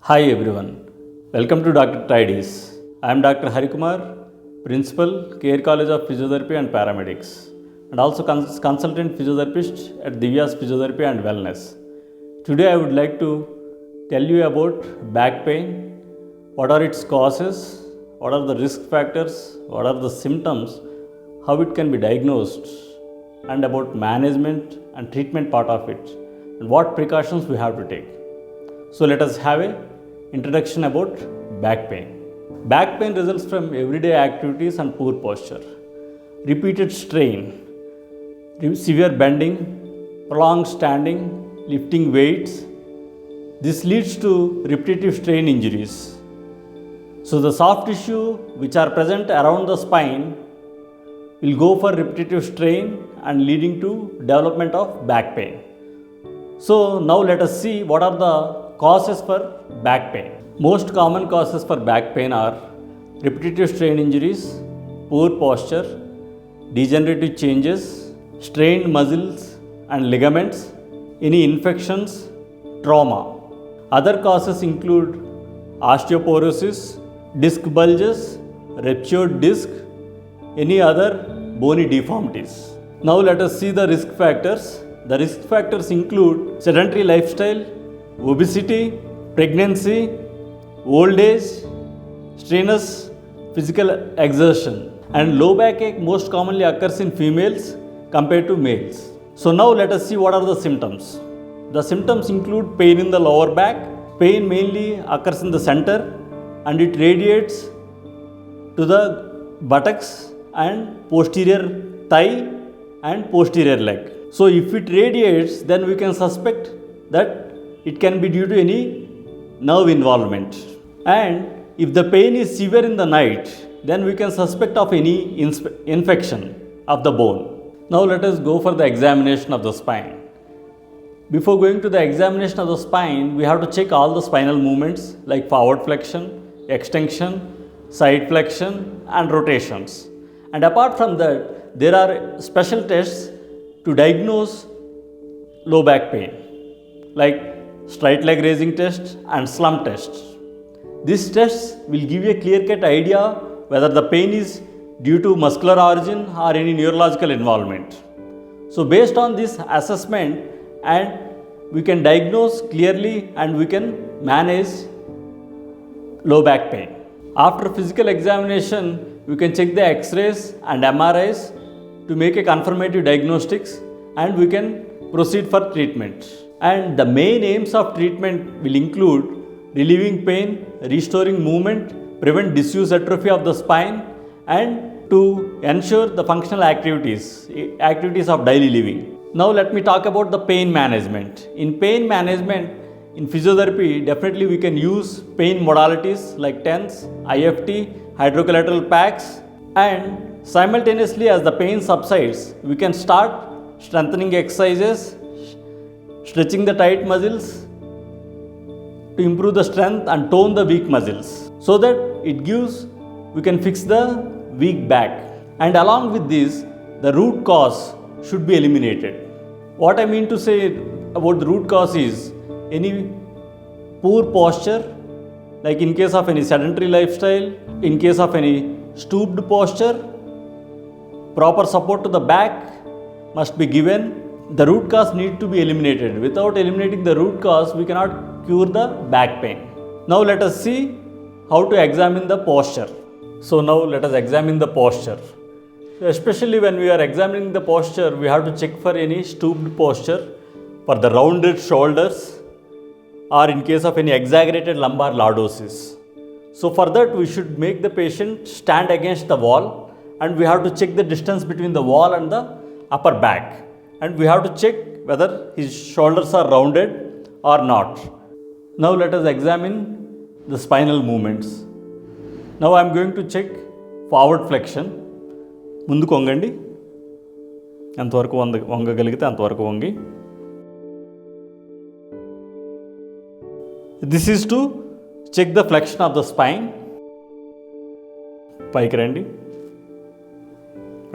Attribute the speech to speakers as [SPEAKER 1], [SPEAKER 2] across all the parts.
[SPEAKER 1] Hi everyone, welcome to Dr. Tidies. I am Dr. Harikumar, Principal, Care College of Physiotherapy and Paramedics, and also Consultant Physiotherapist at Divya's Physiotherapy and Wellness. Today I would like to tell you about back pain, what are its causes, what are the risk factors, what are the symptoms, how it can be diagnosed, and about management and treatment part of it, and what precautions we have to take. So let us have a introduction about back pain. Back pain results from everyday activities and poor posture, repeated strain, severe bending, prolonged standing, lifting weights. This leads to repetitive strain injuries. So the soft tissue which are present around the spine will go for repetitive strain and leading to development of back pain. So now let us see what are the causes for back pain. Most common causes for back pain are repetitive strain injuries, poor posture, degenerative changes, strained muscles and ligaments, any infections, trauma. Other causes include osteoporosis, disc bulges, ruptured disc, any other bony deformities. Now let us see the risk factors. The risk factors include sedentary lifestyle, obesity, pregnancy, old age, strenuous physical exertion, and low back ache most commonly occurs in females compared to males. So now let us see what are the symptoms. The symptoms include pain in the lower back. Pain mainly occurs in the center and it radiates to the buttocks and posterior thigh and posterior leg. So if it radiates, then we can suspect that it can be due to any nerve involvement. And if the pain is severe in the night, then we can suspect of any infection of the bone. Now let us go for the examination of the spine. Before going to the examination of the spine, we have to check all the spinal movements like forward flexion, extension, side flexion and rotations. And apart from that, there are special tests to diagnose low back pain like straight leg raising test and slump test. These tests will give you a clear-cut idea whether the pain is due to muscular origin or any neurological involvement. So based on this assessment, and we can diagnose clearly and we can manage low back pain. After physical examination, we can check the X-rays and MRIs to make a confirmative diagnostics and we can proceed for treatment. And the main aims of treatment will include relieving pain, restoring movement, prevent disuse atrophy of the spine and to ensure the functional activities of daily living. Now let me talk about the pain management. In pain management, in physiotherapy, definitely we can use pain modalities like TENS, IFT, hydrocollateral packs, and simultaneously as the pain subsides, we can start strengthening exercises, stretching the tight muscles to improve the strength and tone the weak muscles so that we can fix the weak back. And along with this, the root cause should be eliminated. What I mean to say about the root cause is any poor posture, like in case of any sedentary lifestyle, in case of any stooped posture, proper support to the back must be given. The root cause need to be eliminated. Without eliminating the root cause, we cannot cure the back pain. Now let us see how to examine the posture. So now let us examine the posture. Especially when we are examining the posture, we have to check for any stooped posture, for the rounded shoulders, or in case of any exaggerated lumbar lordosis. So for that, we should make the patient stand against the wall and we have to check the distance between the wall and the upper back. And we have to check whether his shoulders are rounded or not. Now let us examine the spinal movements. Now I am going to check forward flexion. ముందుకు వంగండి, ఎంతవరకు వంగగలిగితే అంతవరకు వంగి. This is to check the flexion of the spine. పైకి రండి,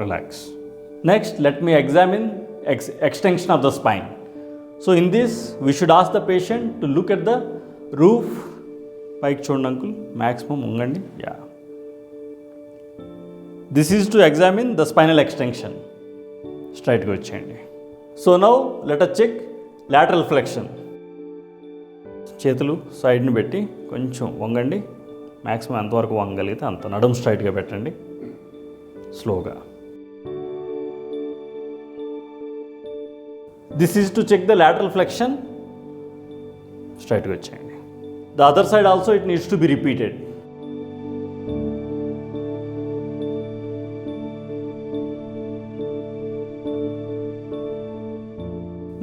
[SPEAKER 1] relax. Next, let me examine extension of the spine. So in this, we should ask the patient to look at the roof పైకి చూడండి uncle, maximum ఉంగండి. Yeah, this is to examine the spinal extension. స్ట్రైట్గా వచ్చేయండి. So now let us check lateral flexion. చేతులు సైడ్ని పెట్టి కొంచెం వంగండి. Maximum ఎంతవరకు వంగలిగితే అంత. నడుము స్ట్రైట్గా పెట్టండి స్లోగా. This is to check the lateral flexion. స్ట్రైట్గా వచ్చేయండి. The other side also it needs to be repeated.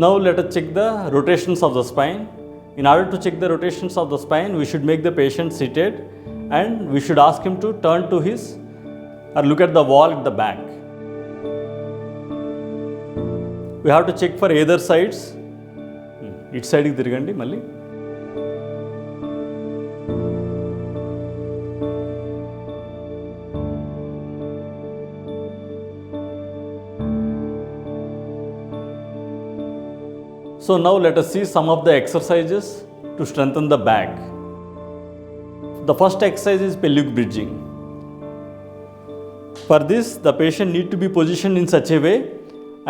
[SPEAKER 1] Now let us check the rotations of the spine. In order to check the rotations of the spine, we should make the patient seated and we should ask him to turn to his or look at the wall at the back. We have to check for either sides. Each side ki tirigandi malli. So now let us see some of the exercises to strengthen the back. The first exercise is pelvic bridging. For this, the patient need to be positioned in such a way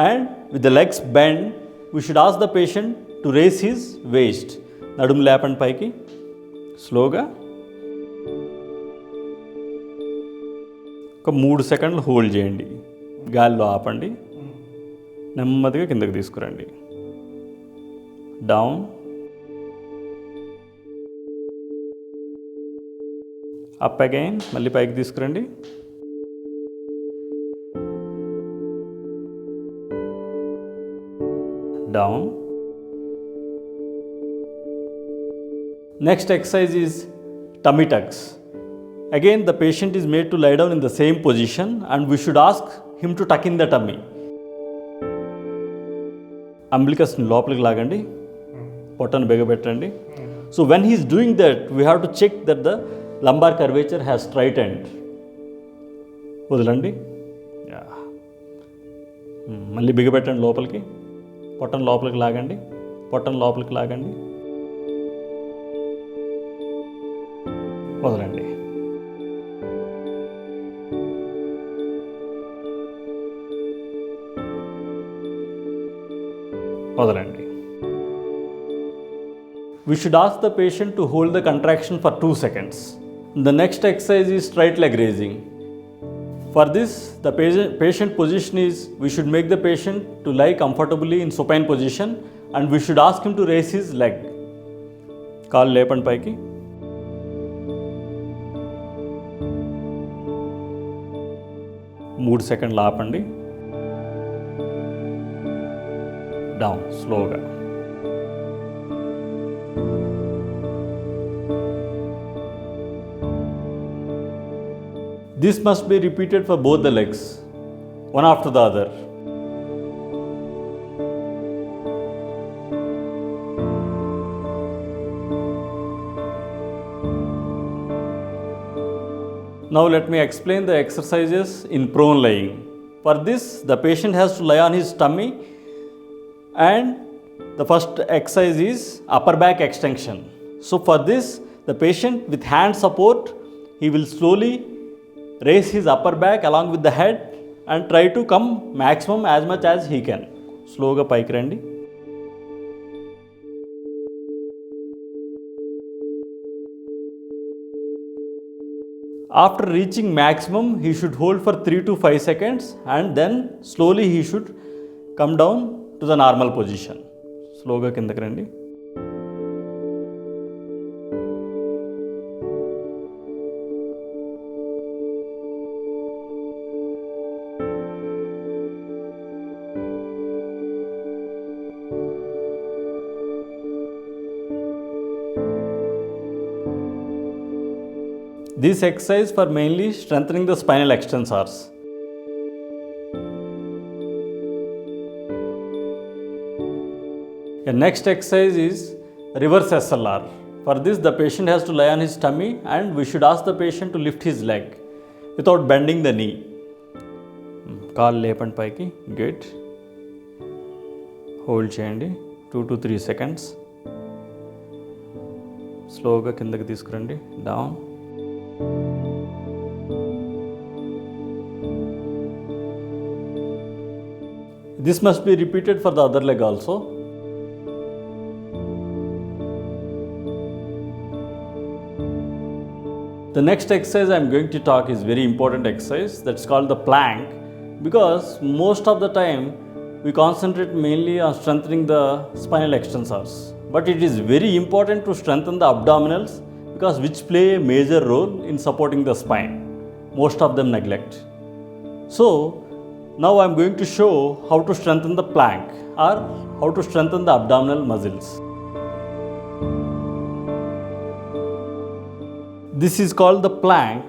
[SPEAKER 1] and with the legs bent, we should ask the patient to raise his waist. Nadum లేపండి పైకి స్లోగా. ఒక 3 సెకండ్లు hold చేయండి. గాలిలో ఆపండి. నెమ్మదిగా కిందకి తీసుకురండి. డౌన్, అప్ అగైన్, మళ్ళీ పైకి తీసుకురండి. Down. Next exercise is tummy tucks. Again the patient is made to lie down in the same position and we should ask him to tuck in the tummy. అంబ్లికస్ని లోపలికి లాగండి, పొట్టను బిగబెట్టండి. So when he is doing that we have to check that the lumbar curvature has straightened. వదలండి. మళ్ళీ బిగబెట్టండి లోపలికి. పొట్టను లోపలికి లాగండి, పొట్టను లోపలికి లాగండి, వదలండి. వదలండి. We should ask the patient to hold the contraction for 2 seconds. The next exercise is straight leg raising. For this, the patient position is, we should make the patient to lie comfortably in supine position and we should ask him to raise his leg. కాళ్ళు లేపండి పైకి. మూడు సెకండ్లు ఆపండి. Down స్లోగా. This must be repeated for both the legs, one after the other. Now let me explain the exercises in prone lying. For this, the patient has to lie on his tummy and the first exercise is upper back extension. So for this, the patient with hand support, he will slowly raise his upper back along with the head and try to come maximum as much as he can. Slowga paiki randi. After reaching maximum, he should hold for 3 to 5 seconds and then slowly he should come down to the normal position. Slowga kindaki randi. This exercise for mainly strengthening the spinal extensors. The next exercise is reverse SLR. For this, the patient has to lie on his tummy and we should ask the patient to lift his leg without bending the knee. కాళ్ళు లేపండి పైకి. Good. Hold చేయండి 2 to 3 seconds. స్లోగా కిందకి తీసుకురండి, down. This must be repeated for the other leg also. The next exercise I am going to talk is very important exercise, that's called the plank, because most of the time we concentrate mainly on strengthening the spinal extensors, but it is very important to strengthen the abdominals because which play a major role in supporting the spine. Most of them neglect. So now I am going to show how to strengthen the plank or how to strengthen the abdominal muscles. This is called the plank.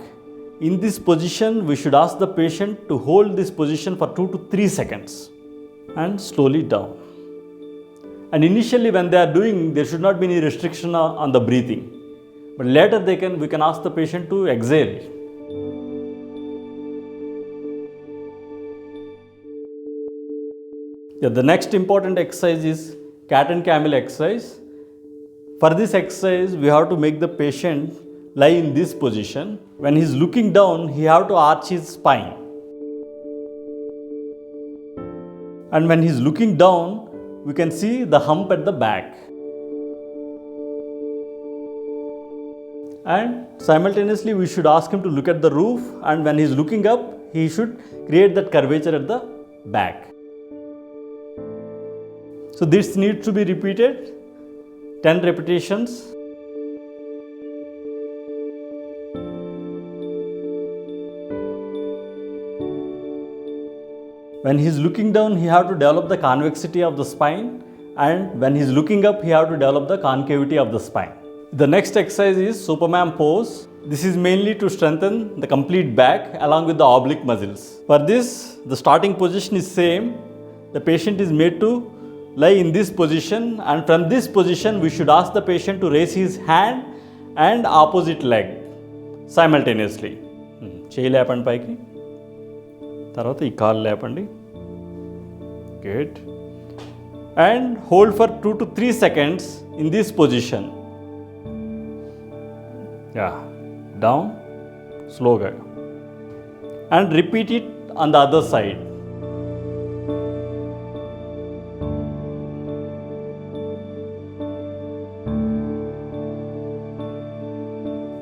[SPEAKER 1] In this position, we should ask the patient to hold this position for 2 to 3 seconds and slowly down. And initially when they are doing, there should not be any restriction on the breathing. But later we can ask the patient to exhale. Yeah, the next important exercise is cat and camel exercise. For this exercise, we have to make the patient lie in this position. When he is looking down, he have to arch his spine. And when he is looking down, we can see the hump at the back. And simultaneously, we should ask him to look at the roof, and when he is looking up, he should create that curvature at the back. So this needs to be repeated 10 repetitions. When he is looking down, he have to develop the convexity of the spine, and when he is looking up, he have to develop the concavity of the spine. The next exercise is Superman pose. This is mainly to strengthen the complete back along with the oblique muscles. For this, the starting position is same. The patient is made to lie in this position, and from this position we should ask the patient to raise his hand and opposite leg simultaneously. చేయి లేపండి పైకి, తర్వాత ఈ కాలు లేపండి. Good. And hold for 2 to 3 seconds in this position. Yeah, down, slowly. And repeat it on the other side.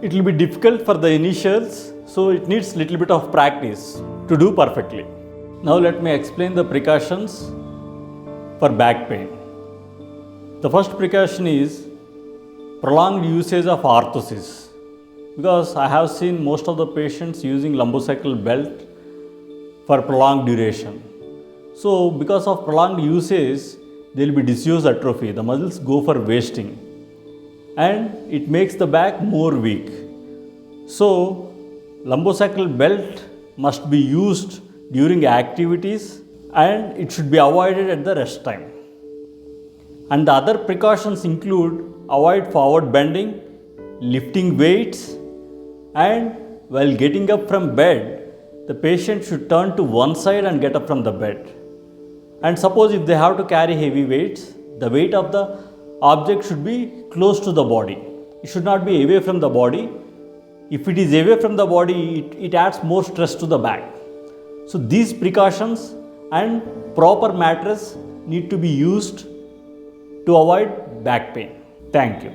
[SPEAKER 1] It will be difficult for the initials, so it needs little bit of practice to do perfectly. Now let me explain the precautions for back pain. The first precaution is prolonged usage of orthosis, because I have seen most of the patients using lumbosacral belt for prolonged duration. So because of prolonged usage, there will be disuse atrophy. The muscles go for wasting, and it makes the back more weak. So lumbosacral belt must be used during activities, and it should be avoided at the rest time. And the other precautions include avoid forward bending, lifting weights, and while getting up from bed, the patient should turn to one side and get up from the bed. And suppose if they have to carry heavy weights, the weight of the object should be close to the body. It should not be away from the body. If it is away from the body, it adds more stress to the back. So these precautions and proper mattress need to be used to avoid back pain. Thank you.